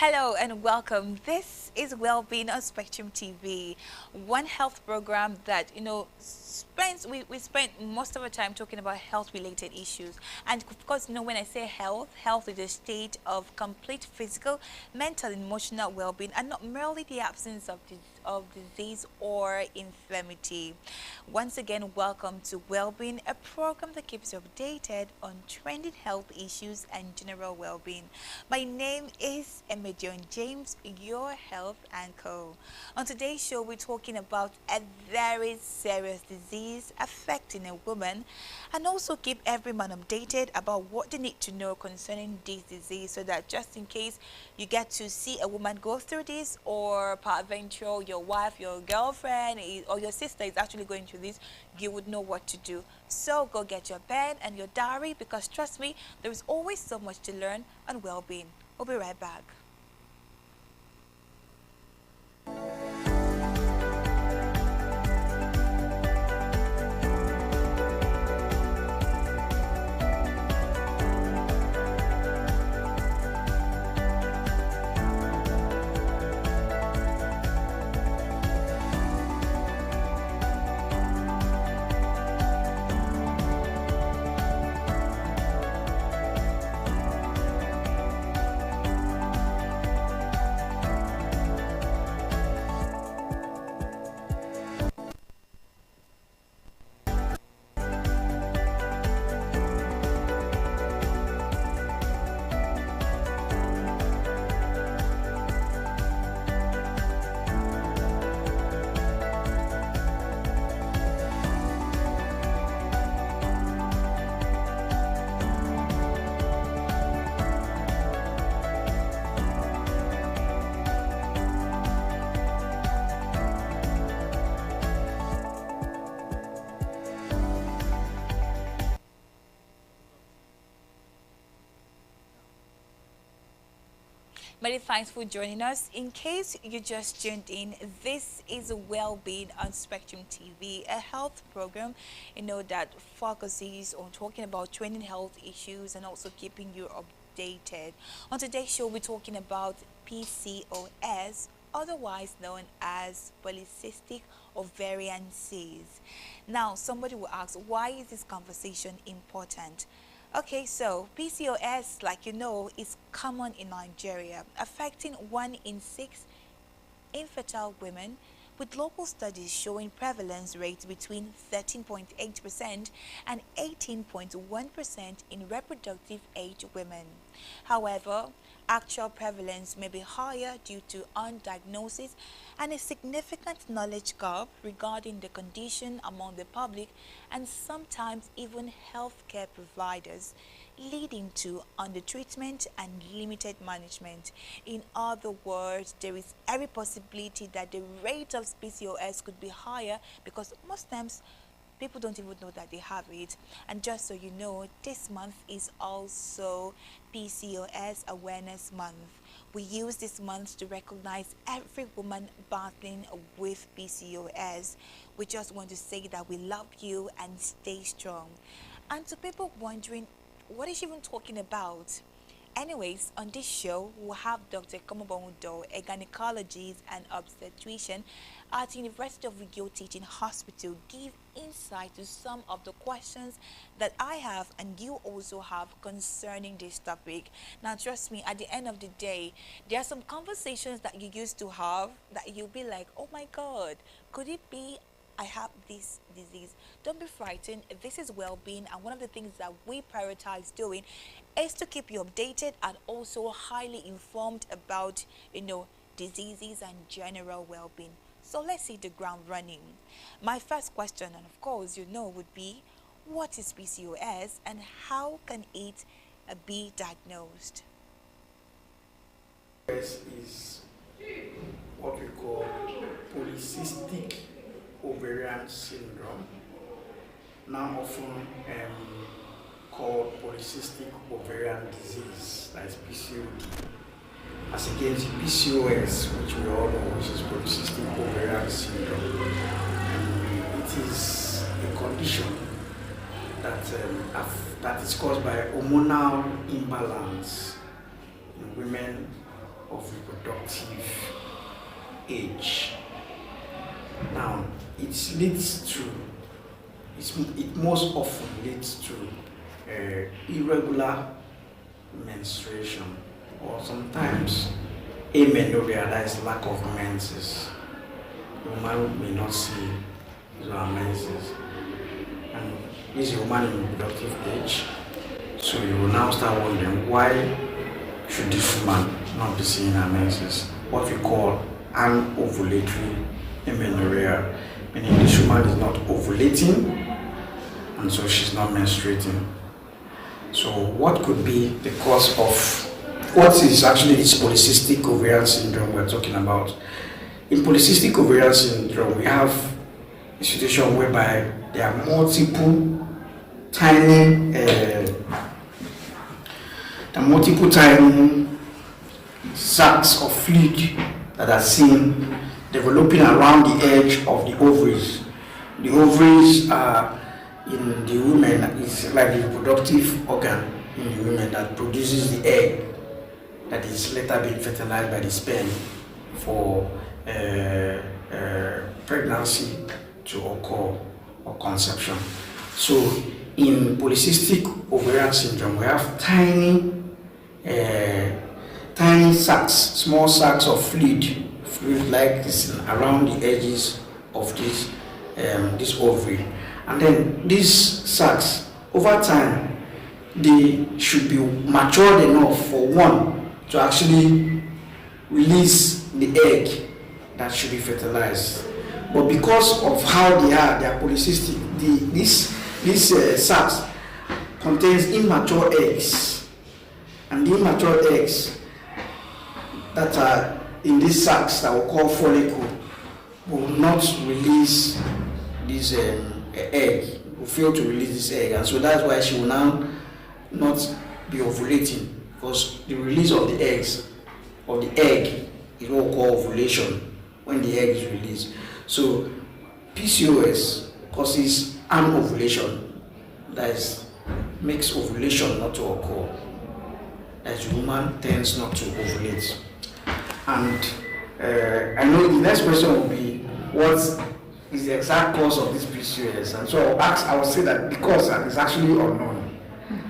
Hello and welcome. This is Wellbeing on Spectrum TV, one health program that we spend most of our time talking about health related issues. And of course, when I say health is a state of complete physical, mental, and emotional well-being, and not merely the absence of disease or infirmity. Once again, welcome to Wellbeing, a program that keeps you updated on trending health issues and general well-being. My name is Emedion James, your health anchor. On today's show, we're talking about a very serious disease affecting a woman, and also keep every man updated about what they need to know concerning this disease, so that just in case you get to see a woman go through this, or peradventure your wife, your girlfriend, or your sister is actually going through this, you would know what to do. So go get your pen and your diary, because trust me, there is always so much to learn on well-being. We'll be right back. Many thanks for joining us. In case you just tuned in, this is Wellbeing on Spectrum TV, a health program, that focuses on talking about training health issues and also keeping you updated. On today's show, we're talking about PCOS, otherwise known as polycystic ovarian cyst. Now, somebody will ask, why is this conversation important? Okay, so PCOS, like you know, is common in Nigeria, affecting 1 in 6 infertile women, with local studies showing prevalence rates between 13.8% and 18.1% in reproductive age women. However, actual prevalence may be higher due to undiagnosis and a significant knowledge gap regarding the condition among the public and sometimes even healthcare providers, leading to undertreatment and limited management. In other words, there is every possibility that the rate of PCOS could be higher, because most times people don't even know that they have it. And just so you know, this month is also PCOS Awareness Month. We use this month to recognize every woman battling with PCOS. We just want to say that we love you and stay strong. And to people wondering, what is she even talking about? Anyways, on this show, we'll have Dr. Komobomudo, a gynecologist and obstetrician at University of Rio Teaching Hospital, give insight to some of the questions that I have and you also have concerning this topic. Now, trust me, at the end of the day, there are some conversations that you used to have that you'll be like, oh my God, could it be I have this disease? Don't be frightened. This is well-being, and one of the things that we prioritize doing is to keep you updated and also highly informed about, diseases and general well-being. So let's hit the ground running. My first question, and of course, would be, what is PCOS and how can it be diagnosed? PCOS is what we call polycystic ovarian syndrome, now often called polycystic ovarian disease, that is PCOD, as against PCOS, which we all know, which is polycystic ovarian syndrome. It is a condition that is caused by hormonal imbalance in women of reproductive age. Now, it most often leads to irregular menstruation, or sometimes amenorrhea, that is lack of menses. The woman may not see her menses, and this is a woman in reproductive age. So you will now start wondering, why should this woman not be seeing her menses? What we call an ovulatory amenorrhea, meaning this woman is not ovulating, and so she's not menstruating. So what could be the cause of, what is actually this polycystic ovarian syndrome we're talking about? In polycystic ovarian syndrome, we have a situation whereby there are multiple tiny sacs of fluid that are seen developing around the edge of the ovaries. The ovaries are, in the women, is like the reproductive organ in the women that produces the egg that is later being fertilized by the sperm for pregnancy to occur or conception. So in polycystic ovarian syndrome, we have tiny sacs, small sacs of fluid like this around the edges of this ovary. And then these sacs, over time, they should be matured enough for one to actually release the egg that should be fertilized. But because of how they are polycystic, these sacs contains immature eggs, and the immature eggs that are in these sacs that we call follicle will not release this egg, will fail to release this egg, and so that's why she will now not be ovulating, because the release of the eggs, of the egg, is what we call ovulation, when the egg is released. So PCOS causes anovulation, that is, makes ovulation not to occur, as the woman tends not to ovulate. And I know the next question will be, what is the exact cause of this PCOS? And so I will say that the cause is actually unknown.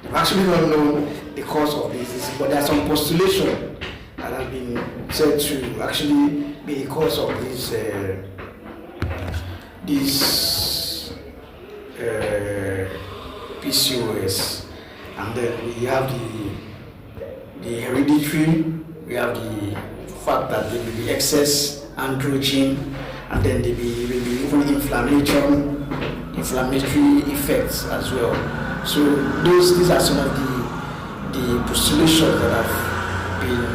They've actually not known the cause of this, but there are some postulation that have been said to actually be the cause of this PCOS. And then we have the hereditary, we have the fact that there may be excess androgen, and then there may be even inflammatory effects as well. So these are some of the postulations that have been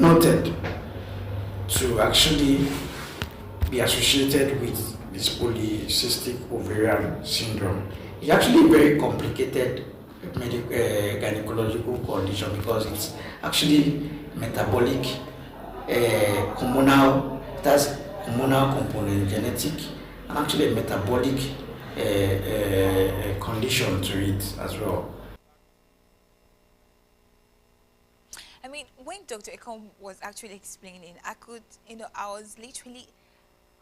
noted to actually be associated with this polycystic ovarian syndrome. It's actually a very complicated gynecological condition, because it's actually metabolic, hormonal, it has hormonal component, genetic, and actually a metabolic condition to it as well. I mean, when Dr. Ekong was actually explaining, I was literally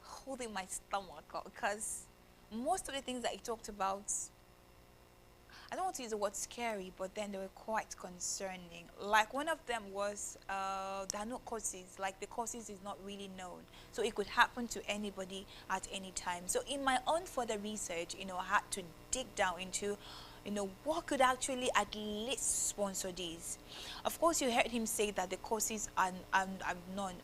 holding my stomach, because most of the things that he talked about, I don't want to use the word scary, but then they were quite concerning. Like, one of them was there are no causes, like the causes is not really known. So it could happen to anybody at any time. So in my own further research, I had to dig down into what could actually at least sponsor this. Of course, you heard him say that the causes are known,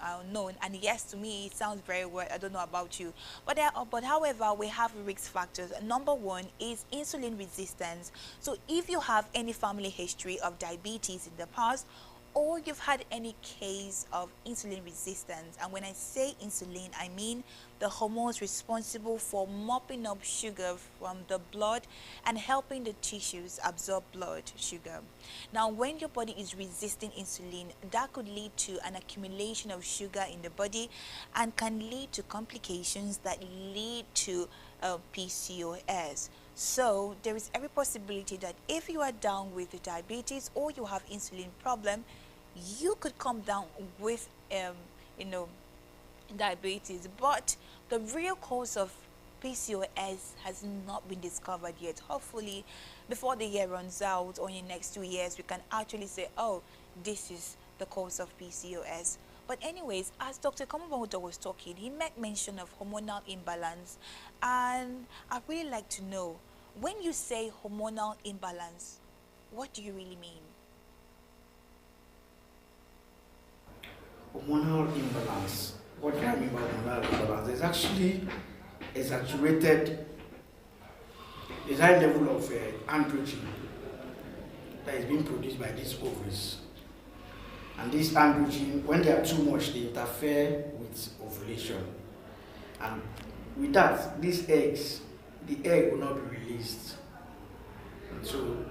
and yes, to me it sounds very well. I don't know about you, but however, we have risk factors. Number one is insulin resistance. So if you have any family history of diabetes in the past, or you've had any case of insulin resistance, and when I say insulin, I mean the hormones responsible for mopping up sugar from the blood and helping the tissues absorb blood sugar. Now, when your body is resisting insulin, that could lead to an accumulation of sugar in the body and can lead to complications that lead to PCOS. So there is every possibility that if you are down with the diabetes or you have insulin problem, you could come down with you know, diabetes. But the real cause of PCOS has not been discovered yet. Hopefully, before the year runs out or in the next 2 years, we can actually say, oh, this is the cause of PCOS. But anyways, as Dr. Kamobahoto was talking, he made mention of hormonal imbalance. And I'd really like to know, when you say hormonal imbalance, what do you really mean? Hormonal imbalance. What do I mean by hormonal imbalance? There's actually exaggerated, there's high level of androgen that is being produced by these ovaries. And this androgen, when they are too much, they interfere with ovulation. And with that, these eggs, the egg will not be released. And so,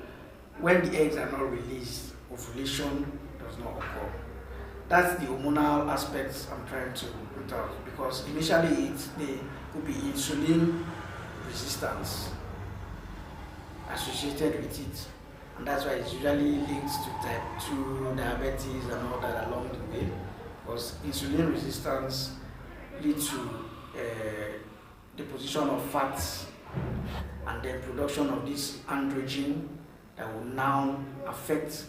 when the eggs are not released, ovulation does not occur. That's the hormonal aspects I'm trying to put out, because initially there could be insulin resistance associated with it, and that's why it's usually linked to type 2 diabetes and all that along the way, because insulin resistance leads to deposition of fats and then production of this androgen that will now affect